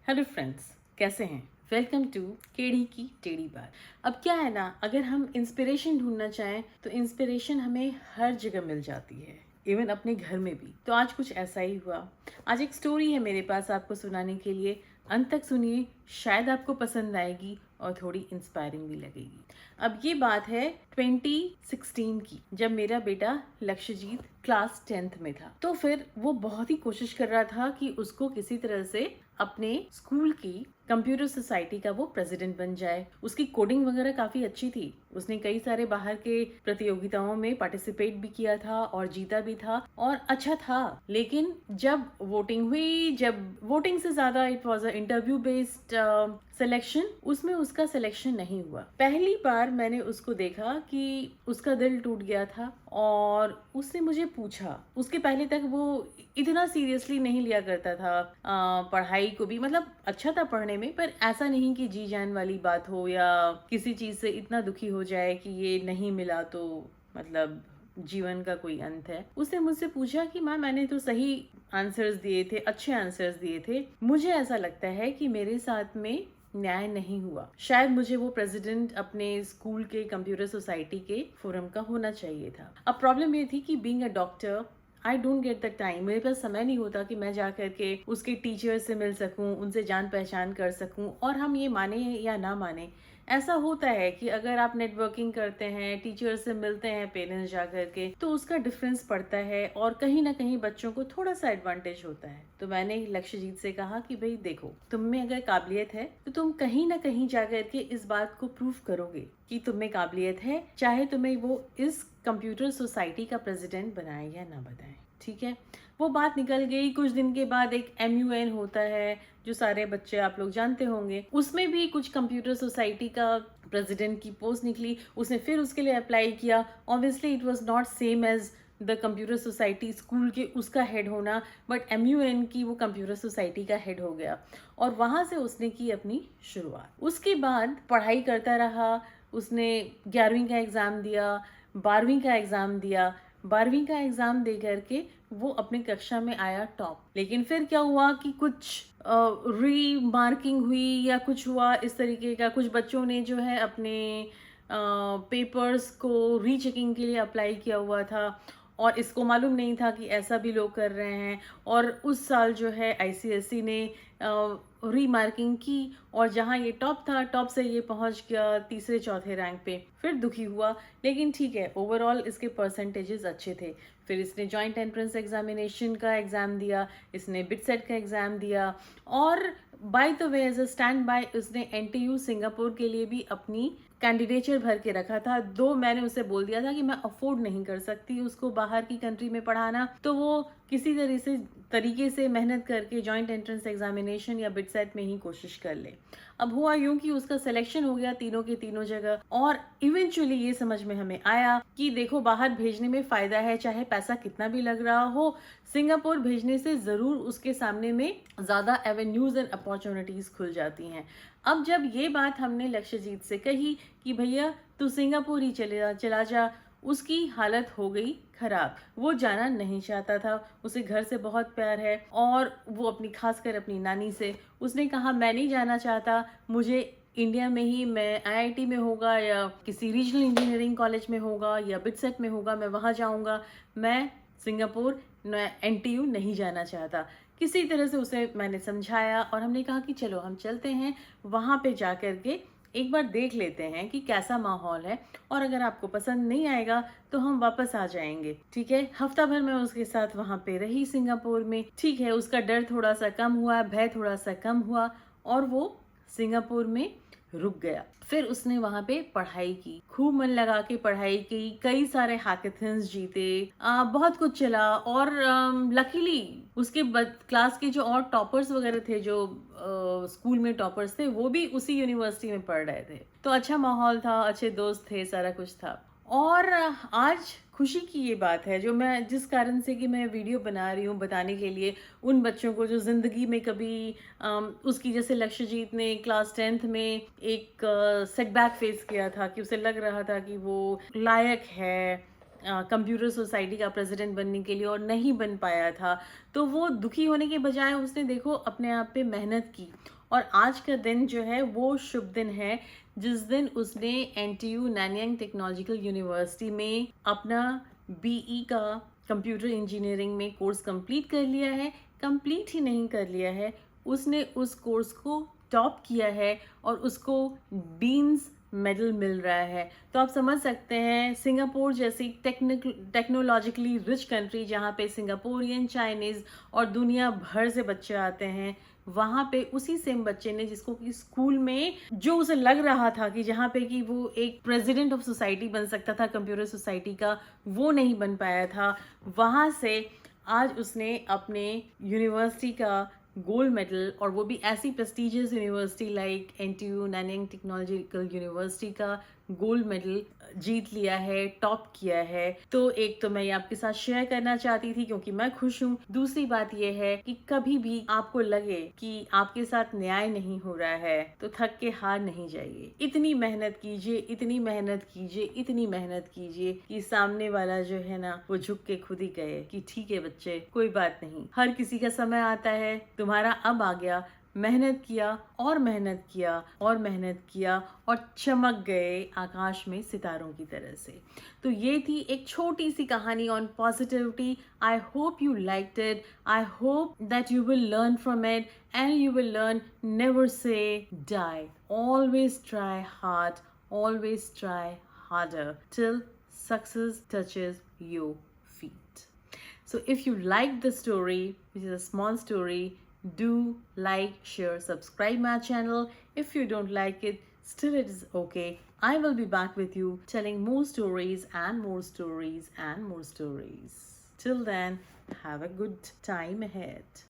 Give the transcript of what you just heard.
Hello friends, कैसे हैं? Welcome to केड़ी की टेढ़ी बात। अब क्या है ना, अगर हम इंस्पिरेशन ढूंढना चाहें तो इंस्पिरेशन हमें हर जगह मिल जाती है, इवन अपने घर में भी। तो आज कुछ ऐसा ही हुआ। आज एक स्टोरी है मेरे पास आपको सुनाने के लिए। अंत तक सुनिए, शायद आपको पसंद आएगी और थोड़ी इंस्पायरिंग भी लगेगी। अब ये बात है 2016 की, जब मेरा बेटा लक्ष्यजीत क्लास 10th में था। तो फिर वो बहुत ही कोशिश कर रहा था कि उसको किसी तरह से अपने स्कूल की कंप्यूटर सोसाइटी का वो प्रेसिडेंट बन जाए। उसकी कोडिंग वगैरह काफी अच्छी थी। उसने कई सारे बाहर के प्रतियोगिताओं में पार्टिसिपेट भी किया था और जीता भी था और अच्छा था। लेकिन जब वोटिंग हुई, जब वोटिंग से ज्यादा it was a interview based selection, उसमें उसका सिलेक्शन नहीं हुआ। पहली बार मैंने उसको देखा कि उसका दिल टूट गया था और उसने मुझे पूछा। उसके पहले तक वो इतना सीरियसली नहीं लिया करता था पढ़ाई को भी। मतलब अच्छा था पढ़ने में, पर ऐसा नहीं कि जी जान वाली बात हो या किसी चीज से इतना दुखी हो जाए कि ये नहीं मिला तो मतलब जीवन का कोई अंत है। उसने मुझसे पूछा कि माँ, मैंने तो सही आंसर्स दिए थे, अच्छे आंसर्स दिए थे, मुझे ऐसा लगता है कि मेरे साथ में न्याय नहीं हुआ। शायद मुझे वो प्रेसिडेंट अपने स्कूल के कंप्यूटर सोसाइटी के फोरम का होना चाहिए था। अब प्रॉब्लम ये थी कि being a doctor I don't get the time. मेरे पास समय नहीं होता कि मैं जा करके उसके टीचर से मिल सकूं, उनसे जान पहचान कर सकूं। और हम ये माने या ना माने, ऐसा होता है कि अगर आप नेटवर्किंग करते हैं, टीचर से मिलते हैं, पेरेंट्स जा करके, तो उसका डिफरेंस पड़ता है और कहीं ना कहीं बच्चों को थोड़ा सा एडवांटेज होता है। तो मैंने लक्ष्यजीत से कहा कि भाई देखो, तुम में अगर काबिलियत है तो तुम कहीं ना कहीं जा करके इस बात को प्रूव करोगे कि तुम में काबिलियत है, चाहे तुम्हें वो इस कंप्यूटर सोसाइटी का प्रेसिडेंट बनाए या ना बनाए। ठीक है, वो बात निकल गई। कुछ दिन के बाद एक MUN होता है, जो सारे बच्चे आप लोग जानते होंगे। उसमें भी कुछ कंप्यूटर सोसाइटी का प्रेसिडेंट की पोस्ट निकली। उसने फिर उसके लिए अप्लाई किया। Obviously it was not same as the computer society school के उसका हेड होना, बट MUN की वो कंप्यूटर सोसाइटी का हेड हो गया और वहां से उसने की अपनी शुरुआत। उसके बाद पढ़ाई करता रहा। उसने 11वीं का एग्जाम दिया, 12वीं का एग्जाम दिया। 12वीं का एग्जाम दे करके वो अपनी कक्षा में आया टॉप। लेकिन फिर क्या हुआ कि कुछ रीमार्किंग हुई या कुछ हुआ इस तरीके का। कुछ बच्चों ने जो है अपने पेपर्स को रीचेकिंग के लिए अप्लाई किया हुआ था और इसको मालूम नहीं था कि ऐसा भी लोग कर रहे हैं। और उस साल जो है ICSE ने रीमार्किंग की और जहां ये टॉप था, टॉप से ये पहुंच गया तीसरे चौथे रैंक पे। फिर दुखी हुआ, लेकिन ठीक है, ओवरऑल इसके परसेंटेजेस अच्छे थे। फिर इसने जॉइंट एंट्रेंस एग्जामिनेशन का एग्जाम दिया, इसने बिटसेट का एग्जाम दिया और by the way as a stand by उसने NTU सिंगापुर के लिए भी अपनी कैंडिडेचर भर के रखा था। दो मैंने उसे बोल दिया था कि मैं अफोर्ड नहीं कर सकती उसको बाहर की कंट्री में पढ़ाना, तो वो किसी तरीके से मेहनत करके जॉइंट एंट्रेंस एग्जामिनेशन या बिटसेट में ही कोशिश कर ले। अब हुआ यूं कि उसका सिलेक्शन हो गया तीनों के तीनों जगह और इवेंचुअली ये समझ में हमें आया कि देखो, बाहर भेजने में फायदा है, चाहे पैसा कितना भी लग रहा हो। सिंगापुर भेजने से जरूर उसके सामने में ज्यादा एवेन्यूज एंड अपॉर्चुनिटीज खुल जाती हैं। अब जब ये बात हमने लक्ष्यजीत से कही कि भैया तू सिंगापुर ही चला जा, उसकी हालत हो गई खराब। वो जाना नहीं चाहता था। उसे घर से बहुत प्यार है और वो अपनी, खासकर अपनी नानी से, उसने कहा मैं नहीं जाना चाहता, मुझे इंडिया में ही, मैं IIT में होगा या किसी रीजनल इंजीनियरिंग कॉलेज में होगा या बिटसेट में होगा, मैं वहां जाऊंगा, मैं सिंगापुर NTU नहीं जाना चाहता। किसी तरह से उसे मैंने समझाया और हमने कहा कि चलो हम चलते हैं, वहां पे जा करके एक बार देख लेते हैं कि कैसा माहौल है और अगर आपको पसंद नहीं आएगा तो हम वापस आ जाएंगे। ठीक है, हफ्ता भर मैं उसके साथ वहां पे रही सिंगापुर में। ठीक है, उसका डर थोड़ा सा कम हुआ, भय थोड़ा सा कम हुआ और वो सिंगापुर में रुक गया। फिर उसने वहां पे पढ़ाई की, खूब मन लगा के पढ़ाई की, कई सारे हैकेथन्स जीते, बहुत कुछ चला और लकीली उसके क्लास के जो और टॉपर्स वगैरह थे, जो स्कूल में टॉपर्स थे, वो भी उसी यूनिवर्सिटी में पढ़ रहे थे। तो अच्छा माहौल था, अच्छे दोस्त थे, सारा कुछ था। और आज खुशी की ये बात है, जो मैं जिस कारण से कि मैं वीडियो बना रही हूँ बताने के लिए उन बच्चों को जो जिंदगी में कभी उसकी, जैसे लक्ष्यजीत ने क्लास 10th में एक सेटबैक फेस किया था कि उसे लग रहा था कि वो लायक है, कंप्यूटर सोसाइटी का प्रेसिडेंट बनने के लिए और नहीं बन पाया था, तो वो दुखी होने के बजाय उसने देखो अपने आप पे मेहनत की, और आज का दिन जो है वो शुभ दिन है जिस दिन उसने NTU नैनयांग टेक्नोलॉजिकल यूनिवर्सिटी में अपना BE का कंप्यूटर इंजीनियरिंग में कोर्स कंप्लीट कर लिया है। कंप्लीट ही नहीं कर लिया है, उसने उस कोर्स को टॉप किया है और उसको डीन्स मेडल मिल रहा है। तो आप समझ सकते हैं सिंगापुर जैसी टेक्नोलॉजिकली रिच कंट्री, जहाँ पे सिंगापुरियन, चाइनीज़ और दुनिया भर से बच्चे आते हैं, वहाँ पे उसी सेम बच्चे ने, जिसको कि स्कूल में जो उसे लग रहा था कि जहाँ पे कि वो एक प्रेसिडेंट ऑफ सोसाइटी बन सकता था कंप्यूटर सोसाइटी का, वो नहीं बन पाया था, वहाँ से आज उसने अपने यूनिवर्सिटी का गोल्ड मेडल, और वो भी ऐसी prestigious university like NTU Nanyang technological university का गोल्ड मेडल जीत लिया है, टॉप किया है। तो एक तो मैं ये आपके साथ शेयर करना चाहती थी क्योंकि मैं खुश हूँ। दूसरी बात ये है कि कभी भी आपको लगे कि आपके साथ न्याय नहीं हो रहा है तो थक के हार नहीं जाइए। इतनी मेहनत कीजिए, इतनी मेहनत कीजिए, इतनी मेहनत कीजिए कि सामने वाला जो है ना वो झुक के खुद ही कहे कि ठीक है बच्चे, कोई बात नहीं, हर किसी का समय आता है, तुम्हारा अब आ गया। मेहनत किया और मेहनत किया और मेहनत किया और चमक गए आकाश में सितारों की तरह से। तो ये थी एक छोटी सी कहानी on positivity. I hope you liked it, I hope that you will learn from it and you will learn never say die, always try hard, always try harder till success touches your feet. So if you like the story, which is a small story, do like, share, subscribe my channel. If you don't like it, still it is okay. I will be back with you telling more stories and more stories and more stories. Till then, have a good time ahead.